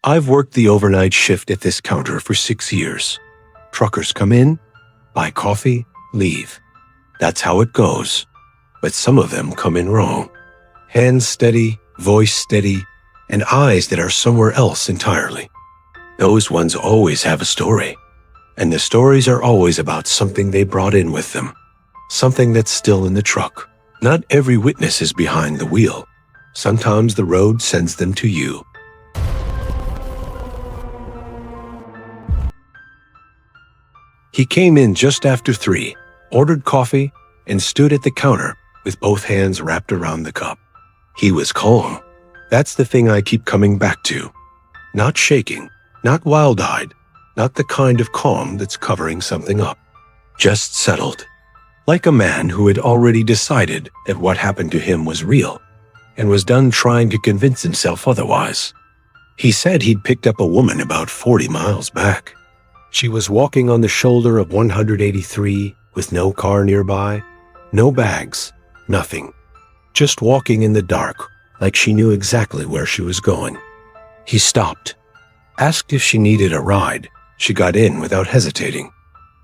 I've worked the overnight shift at this counter for 6 years. Truckers come in, buy coffee, leave. That's how it goes. But some of them come in wrong. Hands steady, voice steady, and eyes that are somewhere else entirely. Those ones always have a story. And the stories are always about something they brought in with them. Something that's still in the truck. Not every witness is behind the wheel. Sometimes the road sends them to you. He came in just after 3, ordered coffee, and stood at the counter with both hands wrapped around the cup. He was calm. That's the thing I keep coming back to. Not shaking, not wild-eyed, not the kind of calm that's covering something up. Just settled. Like a man who had already decided that what happened to him was real and was done trying to convince himself otherwise. He said he'd picked up a woman about 40 miles back. She was walking on the shoulder of 183 with no car nearby, no bags, nothing. Just walking in the dark like she knew exactly where she was going. He stopped, asked if she needed a ride. She got in without hesitating.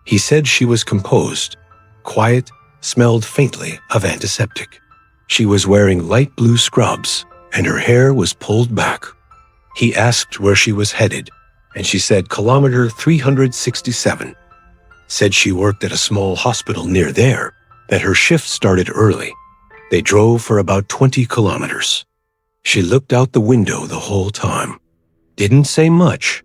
He said she was composed, quiet, smelled faintly of antiseptic. She was wearing light blue scrubs and her hair was pulled back. He asked where she was headed, and she said kilometer 367. Said she worked at a small hospital near there, that her shift started early. They drove for about 20 kilometers. She looked out the window the whole time. Didn't say much.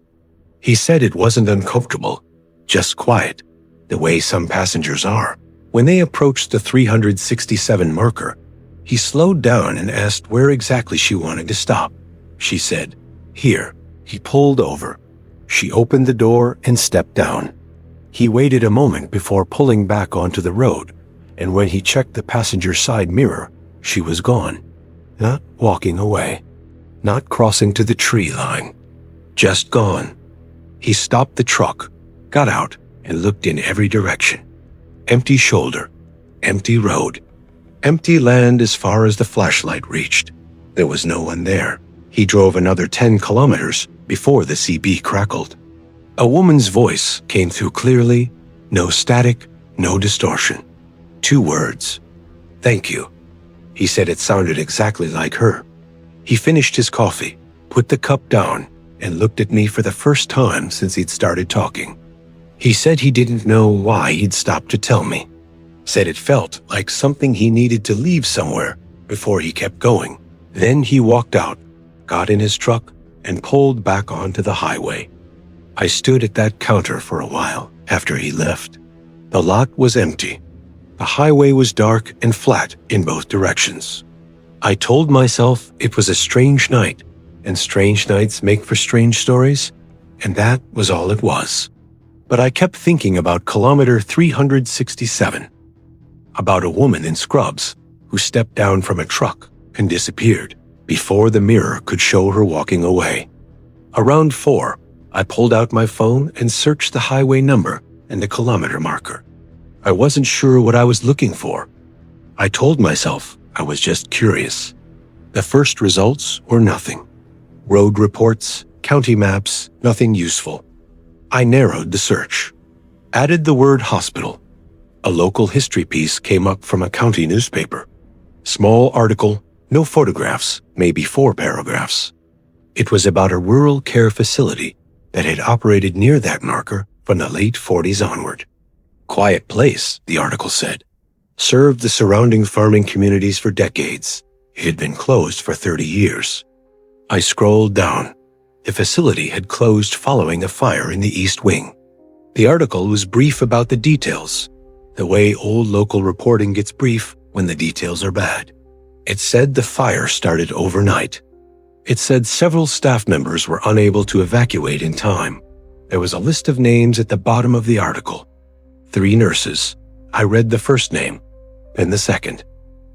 He said it wasn't uncomfortable, just quiet, the way some passengers are. When they approached the 367 marker, he slowed down and asked where exactly she wanted to stop. She said, "Here." He pulled over. She opened the door and stepped down. He waited a moment before pulling back onto the road, and when he checked the passenger side mirror, she was gone. Not walking away. Not crossing to the tree line. Just gone. He stopped the truck, got out, and looked in every direction. Empty shoulder. Empty road. Empty land as far as the flashlight reached. There was no one there. He drove another 10 kilometers before the CB crackled. A woman's voice came through clearly, no static, no distortion. 2 words. "Thank you." He said it sounded exactly like her. He finished his coffee, put the cup down, and looked at me for the first time since he'd started talking. He said he didn't know why he'd stopped to tell me. Said it felt like something he needed to leave somewhere before he kept going. Then he walked out, got in his truck, and pulled back onto the highway. I stood at that counter for a while after he left. The lot was empty. The highway was dark and flat in both directions. I told myself it was a strange night, and strange nights make for strange stories, and that was all it was. But I kept thinking about kilometer 367, about a woman in scrubs who stepped down from a truck and disappeared before the mirror could show her walking away. Around 4, I pulled out my phone and searched the highway number and the kilometer marker. I wasn't sure what I was looking for. I told myself I was just curious. The first results were nothing. Road reports, county maps, nothing useful. I narrowed the search. Added the word hospital. A local history piece came up from a county newspaper. Small article, no photographs, maybe 4 paragraphs. It was about a rural care facility that had operated near that marker from the late 40s onward. Quiet place, the article said. Served the surrounding farming communities for decades. It had been closed for 30 years. I scrolled down. The facility had closed following a fire in the East Wing. The article was brief about the details, the way old local reporting gets brief when the details are bad. It said the fire started overnight. It said several staff members were unable to evacuate in time. There was a list of names at the bottom of the article. 3 nurses. I read the first name, then the second.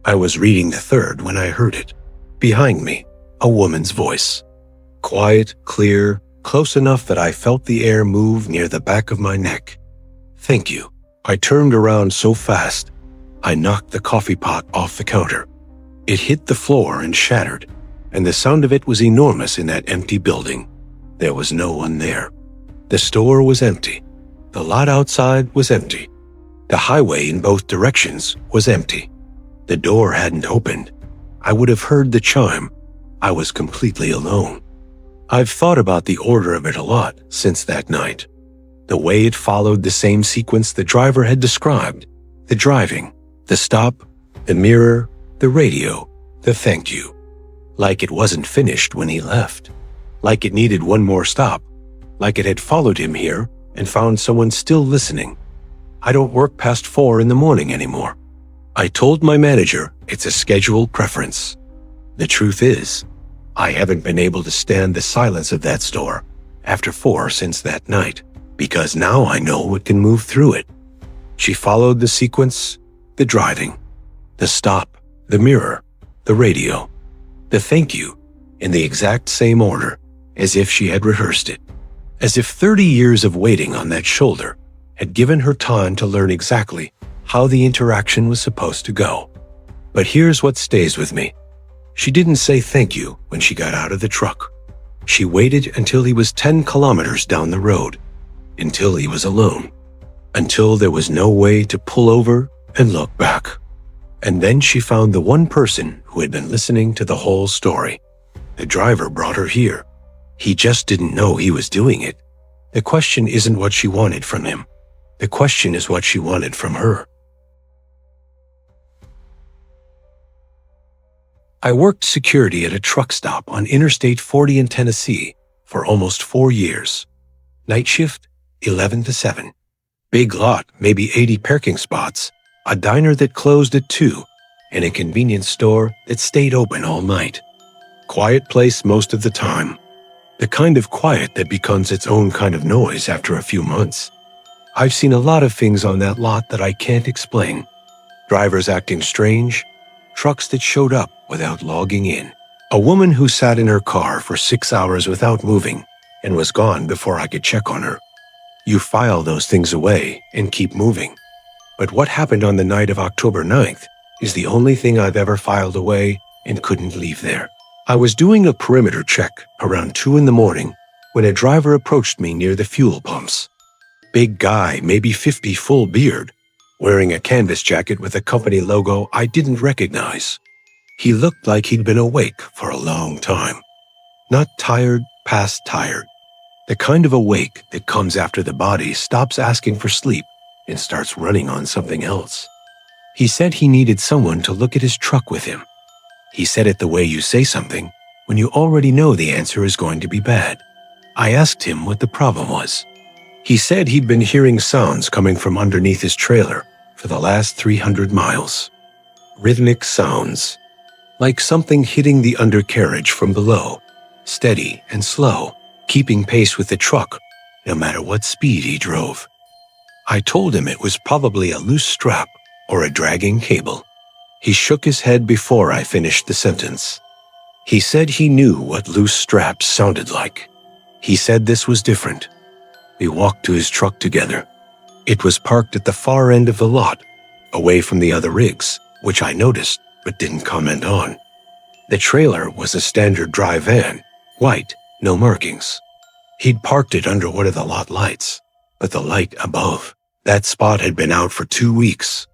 I was reading the third when I heard it. Behind me, a woman's voice. Quiet, clear, close enough that I felt the air move near the back of my neck. "Thank you." I turned around so fast, I knocked the coffee pot off the counter. It hit the floor and shattered, and the sound of it was enormous in that empty building. There was no one there. The store was empty. The lot outside was empty. The highway in both directions was empty. The door hadn't opened. I would have heard the chime. I was completely alone. I've thought about the order of it a lot since that night. The way it followed the same sequence the driver had described. The driving, the stop, the mirror, the radio, the thank you. Like it wasn't finished when he left. Like it needed one more stop. Like it had followed him here and found someone still listening. I don't work past 4 in the morning anymore. I told my manager it's a schedule preference. The truth is, I haven't been able to stand the silence of that store after 4 since that night, because now I know what can move through it. She followed the sequence, the driving, the stop, the mirror, the radio, the thank you, in the exact same order, as if she had rehearsed it. As if 30 years of waiting on that shoulder had given her time to learn exactly how the interaction was supposed to go. But here's what stays with me. She didn't say thank you when she got out of the truck. She waited until he was 10 kilometers down the road, until he was alone, until there was no way to pull over and look back. And then she found the one person who had been listening to the whole story. The driver brought her here. He just didn't know he was doing it. The question isn't what she wanted from him. The question is what she wanted from her. I worked security at a truck stop on Interstate 40 in Tennessee for almost 4 years. Night shift, 11 to 7. Big lot, maybe 80 parking spots, a diner that closed at 2, and a convenience store that stayed open all night. Quiet place most of the time. The kind of quiet that becomes its own kind of noise after a few months. I've seen a lot of things on that lot that I can't explain. Drivers acting strange, trucks that showed up without logging in, a woman who sat in her car for 6 hours without moving and was gone before I could check on her. You file those things away and keep moving. But what happened on the night of October 9th is the only thing I've ever filed away and couldn't leave there. I was doing a perimeter check around 2 in the morning when a driver approached me near the fuel pumps. Big guy, maybe 50, full beard, wearing a canvas jacket with a company logo I didn't recognize. He looked like he'd been awake for a long time. Not tired, past tired. The kind of awake that comes after the body stops asking for sleep and starts running on something else. He said he needed someone to look at his truck with him. He said it the way you say something when you already know the answer is going to be bad. I asked him what the problem was. He said he'd been hearing sounds coming from underneath his trailer for the last 300 miles. Rhythmic sounds, like something hitting the undercarriage from below, steady and slow, keeping pace with the truck, no matter what speed he drove. I told him it was probably a loose strap or a dragging cable. He shook his head before I finished the sentence. He said he knew what loose straps sounded like. He said this was different. We walked to his truck together. It was parked at the far end of the lot, away from the other rigs, which I noticed but didn't comment on. The trailer was a standard dry van, white, no markings. He'd parked it under one of the lot lights, but the light above, that spot had been out for 2 weeks,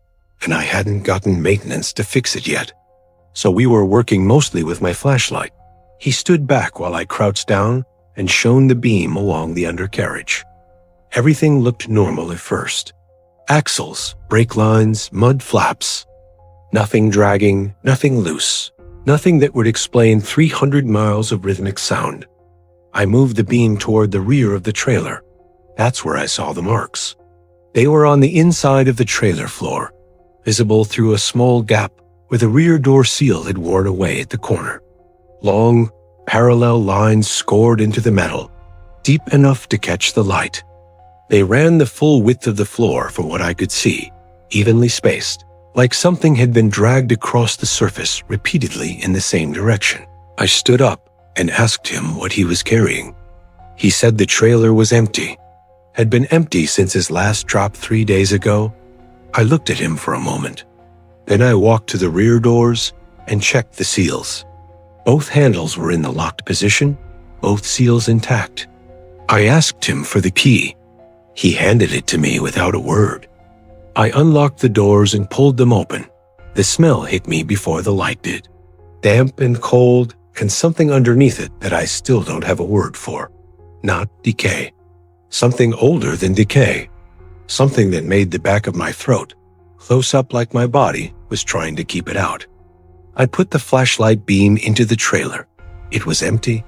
and I hadn't gotten maintenance to fix it yet. So we were working mostly with my flashlight. He stood back while I crouched down and shone the beam along the undercarriage. Everything looked normal at first. Axles, brake lines, mud flaps. Nothing dragging, nothing loose. Nothing that would explain 300 miles of rhythmic sound. I moved the beam toward the rear of the trailer. That's where I saw the marks. They were on the inside of the trailer floor, visible through a small gap where the rear door seal had worn away at the corner. Long, parallel lines scored into the metal, deep enough to catch the light. They ran the full width of the floor from what I could see, evenly spaced, like something had been dragged across the surface repeatedly in the same direction. I stood up and asked him what he was carrying. He said the trailer was empty, had been empty since his last drop 3 days ago. I looked at him for a moment. Then I walked to the rear doors and checked the seals. Both handles were in the locked position, both seals intact. I asked him for the key. He handed it to me without a word. I unlocked the doors and pulled them open. The smell hit me before the light did. Damp and cold, and something underneath it that I still don't have a word for. Not decay. Something older than decay. Something that made the back of my throat close up like my body was trying to keep it out. I put the flashlight beam into the trailer. It was empty,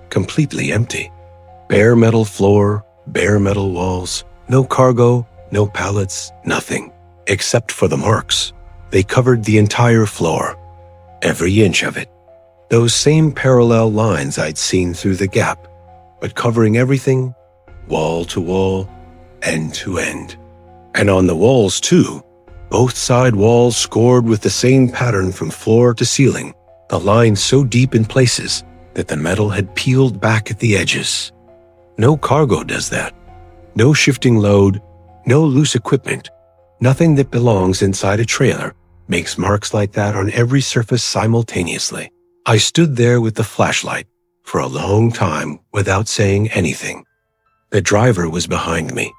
completely empty. Bare metal floor, bare metal walls, no cargo, no pallets, nothing, except for the marks. They covered the entire floor, every inch of it. Those same parallel lines I'd seen through the gap, but covering everything, wall to wall, end to end. And on the walls too, both side walls scored with the same pattern from floor to ceiling, the lines so deep in places that the metal had peeled back at the edges. No cargo does that. No shifting load, no loose equipment. Nothing that belongs inside a trailer makes marks like that on every surface simultaneously. I stood there with the flashlight for a long time without saying anything. The driver was behind me.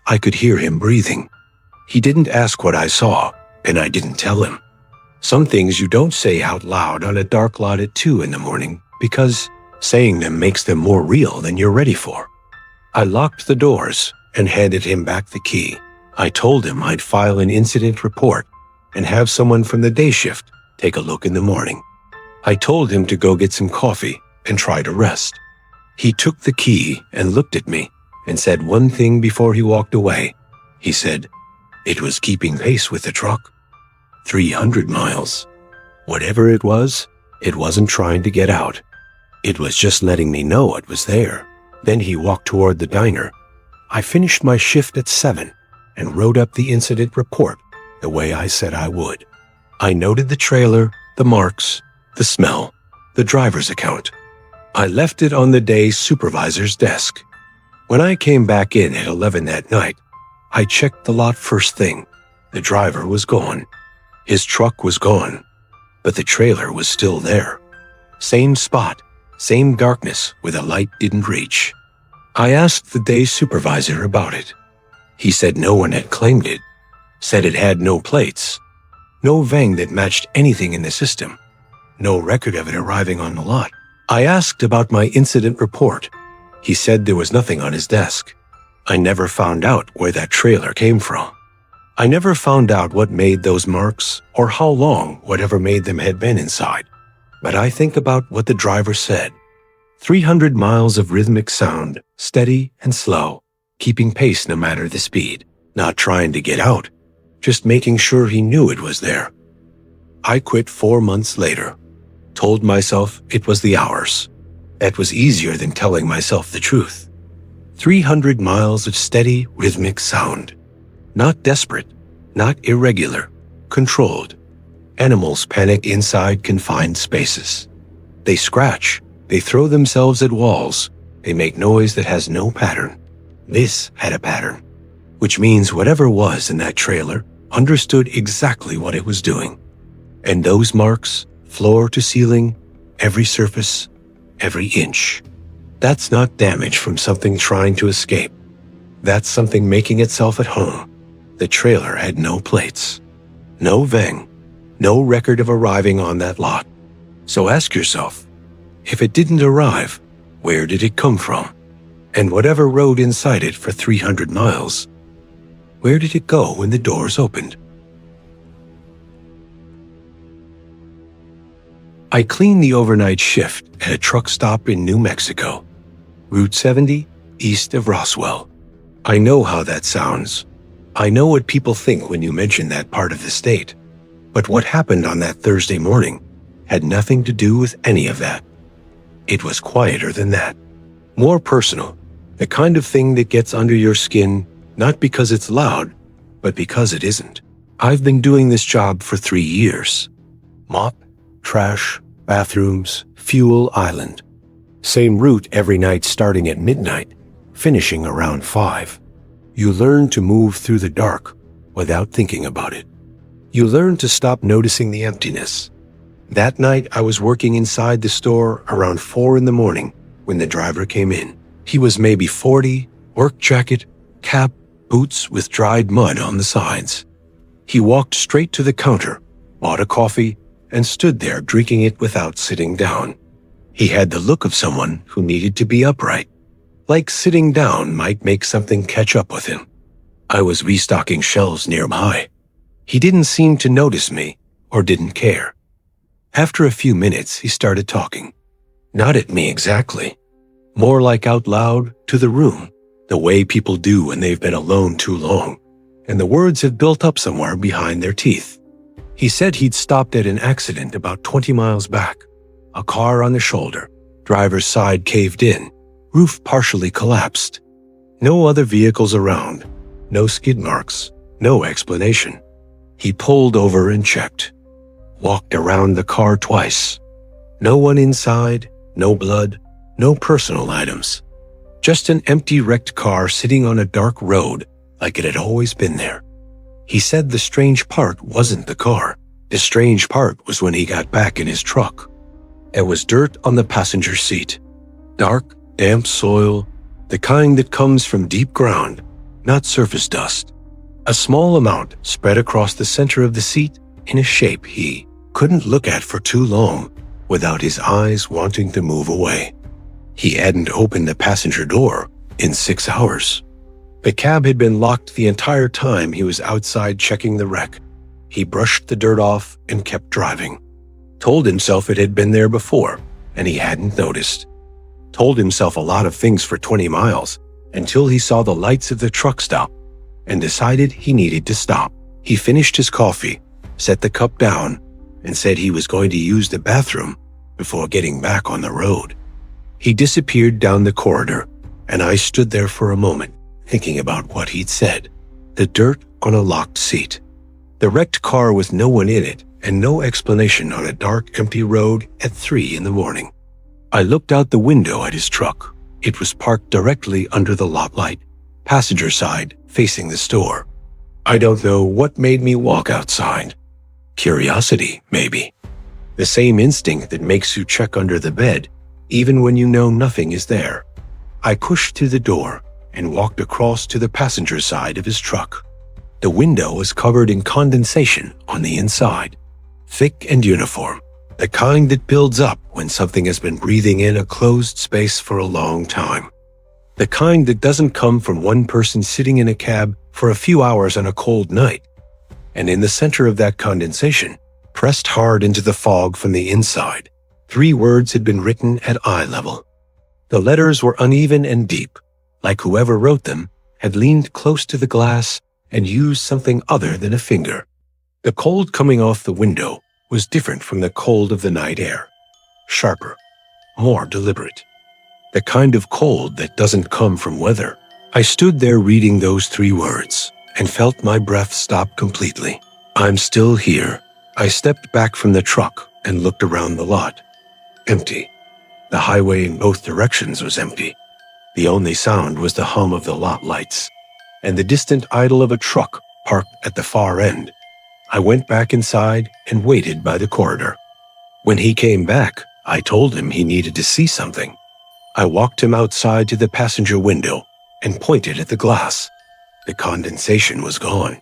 I could hear him breathing. He didn't ask what I saw, and I didn't tell him. Some things you don't say out loud on a dark lot at 2 in the morning because saying them makes them more real than you're ready for. I locked the doors and handed him back the key. I told him I'd file an incident report and have someone from the day shift take a look in the morning. I told him to go get some coffee and try to rest. He took the key and looked at me and said one thing before he walked away. He said, "It was keeping pace with the truck. 300 miles. Whatever it wasn't trying to get out. It was just letting me know it was there." Then he walked toward the diner. I finished my shift at 7 and wrote up the incident report the way I said I would. I noted the trailer, the marks, the smell, the driver's account. I left it on the day supervisor's desk. When I came back in at 11 that night, I checked the lot first thing. The driver was gone. His truck was gone, but the trailer was still there. Same spot, same darkness where the light didn't reach. I asked the day supervisor about it. He said no one had claimed it, said it had no plates, no vang that matched anything in the system, no record of it arriving on the lot. I asked about my incident report. He said there was nothing on his desk. I never found out where that trailer came from. I never found out what made those marks or how long whatever made them had been inside. But I think about what the driver said. 300 miles of rhythmic sound, steady and slow, keeping pace no matter the speed, not trying to get out, just making sure he knew it was there. I quit 4 months later, told myself it was the hours. That was easier than telling myself the truth. 300 miles of steady, rhythmic sound. Not desperate, not irregular, controlled. Animals panic inside confined spaces. They scratch, they throw themselves at walls, they make noise that has no pattern. This had a pattern, which means whatever was in that trailer understood exactly what it was doing. And those marks, floor to ceiling, every surface, every inch. That's not damage from something trying to escape. That's something making itself at home. The trailer had no plates, no vang, no record of arriving on that lot. So ask yourself, if it didn't arrive, where did it come from? And whatever rode inside it for 300 miles, where did it go when the doors opened? I cleaned the overnight shift at a truck stop in New Mexico, Route 70, east of Roswell. I know how that sounds. I know what people think when you mention that part of the state. But what happened on that Thursday morning had nothing to do with any of that. It was quieter than that. More personal. The kind of thing that gets under your skin, not because it's loud, but because it isn't. I've been doing this job for 3 years. Mop, trash, bathrooms, fuel island. Same route every night starting at midnight, finishing around 5. You learn to move through the dark without thinking about it. You learn to stop noticing the emptiness. That night I was working inside the store around 4 in the morning when the driver came in. He was maybe 40, work jacket, cap, boots with dried mud on the sides. He walked straight to the counter, bought a coffee, and stood there drinking it without sitting down. He had the look of someone who needed to be upright, like sitting down might make something catch up with him. I was restocking shelves nearby. He didn't seem to notice me or didn't care. After a few minutes, he started talking. Not at me exactly, more like out loud to the room, the way people do when they've been alone too long, and the words have built up somewhere behind their teeth. He said he'd stopped at an accident about 20 miles back. A car on the shoulder, driver's side caved in, roof partially collapsed. No other vehicles around, no skid marks, no explanation. He pulled over and checked. Walked around the car twice. No one inside, no blood, no personal items. Just an empty wrecked car sitting on a dark road like it had always been there. He said the strange part wasn't the car. The strange part was when he got back in his truck. There was dirt on the passenger seat. Dark, damp soil, the kind that comes from deep ground, not surface dust. A small amount spread across the center of the seat in a shape he couldn't look at for too long without his eyes wanting to move away. He hadn't opened the passenger door in 6 hours. The cab had been locked the entire time he was outside checking the wreck. He brushed the dirt off and kept driving. Told himself it had been there before, and he hadn't noticed. Told himself a lot of things for 20 miles until he saw the lights of the truck stop and decided he needed to stop. He finished his coffee, set the cup down, and said he was going to use the bathroom before getting back on the road. He disappeared down the corridor, and I stood there for a moment, thinking about what he'd said. The dirt on a locked seat. The wrecked car with no one in it, and no explanation on a dark, empty road at 3 in the morning. I looked out the window at his truck. It was parked directly under the lot light, passenger side, facing the store. I don't know what made me walk outside. Curiosity, maybe. The same instinct that makes you check under the bed, even when you know nothing is there. I pushed through the door and walked across to the passenger side of his truck. The window was covered in condensation on the inside, thick and uniform, the kind that builds up when something has been breathing in a closed space for a long time. The kind that doesn't come from one person sitting in a cab for a few hours on a cold night. And in the center of that condensation, pressed hard into the fog from the inside, 3 words had been written at eye level. The letters were uneven and deep, like whoever wrote them had leaned close to the glass and used something other than a finger. The cold coming off the window was different from the cold of the night air. Sharper, more deliberate. The kind of cold that doesn't come from weather. I stood there reading those 3 words and felt my breath stop completely. I'm still here. I stepped back from the truck and looked around the lot. Empty. The highway in both directions was empty. The only sound was the hum of the lot lights and the distant idle of a truck parked at the far end. I went back inside and waited by the corridor. When he came back, I told him he needed to see something. I walked him outside to the passenger window and pointed at the glass. The condensation was gone.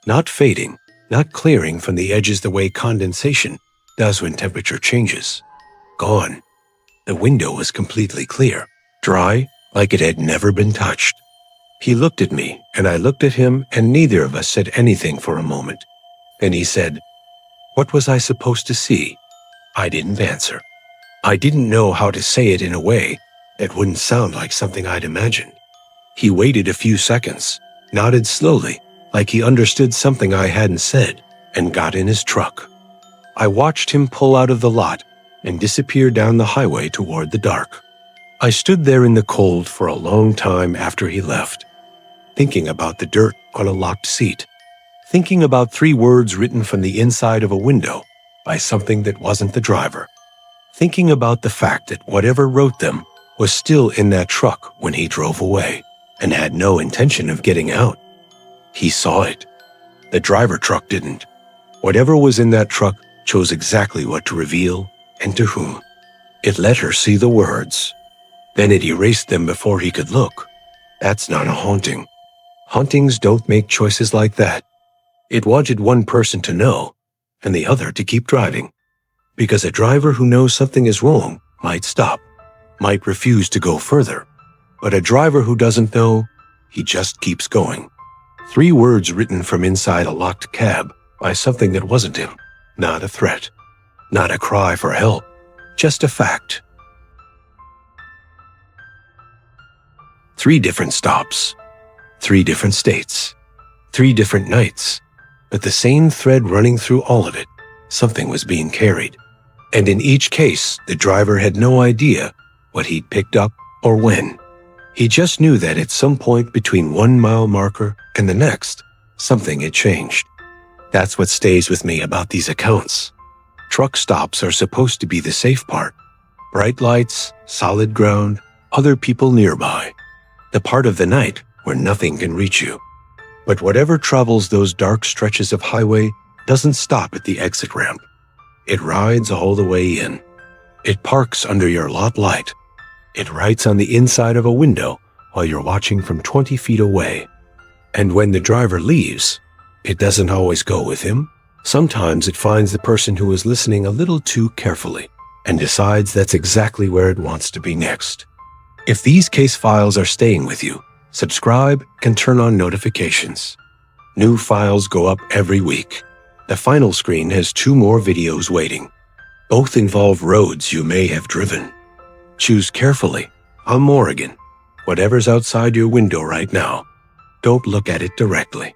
Not fading, not clearing from the edges the way condensation does when temperature changes. Gone. The window was completely clear, dry, like it had never been touched. He looked at me, and I looked at him, and neither of us said anything for a moment. Then he said, "What was I supposed to see?" I didn't answer. I didn't know how to say it in a way that wouldn't sound like something I'd imagined. He waited a few seconds, nodded slowly, like he understood something I hadn't said, and got in his truck. I watched him pull out of the lot and disappear down the highway toward the dark. I stood there in the cold for a long time after he left, thinking about the dirt on a locked seat, thinking about 3 words written from the inside of a window by something that wasn't the driver, thinking about the fact that whatever wrote them was still in that truck when he drove away and had no intention of getting out. He saw it. The driver truck didn't. Whatever was in that truck chose exactly what to reveal and to whom. It let her see the words. Then it erased them before he could look. That's not a haunting. Hauntings don't make choices like that. It wanted one person to know, and the other to keep driving. Because a driver who knows something is wrong might stop, might refuse to go further. But a driver who doesn't know, he just keeps going. 3 words written from inside a locked cab by something that wasn't him. Not a threat. Not a cry for help. Just a fact. 3 different stops. 3 different states. 3 different nights. But the same thread running through all of it. Something was being carried. And in each case, the driver had no idea what he'd picked up or when. He just knew that at some point between 1 mile marker and the next, something had changed. That's what stays with me about these accounts. Truck stops are supposed to be the safe part. Bright lights, solid ground, other people nearby. The part of the night where nothing can reach you. But whatever travels those dark stretches of highway doesn't stop at the exit ramp. It rides all the way in. It parks under your lot light. It writes on the inside of a window while you're watching from 20 feet away. And when the driver leaves, it doesn't always go with him. Sometimes it finds the person who is listening a little too carefully and decides that's exactly where it wants to be next. If these case files are staying with you, subscribe and turn on notifications. New files go up every week. The final screen has 2 more videos waiting. Both involve roads you may have driven. Choose carefully. I'm Morrigan. Whatever's outside your window right now, don't look at it directly.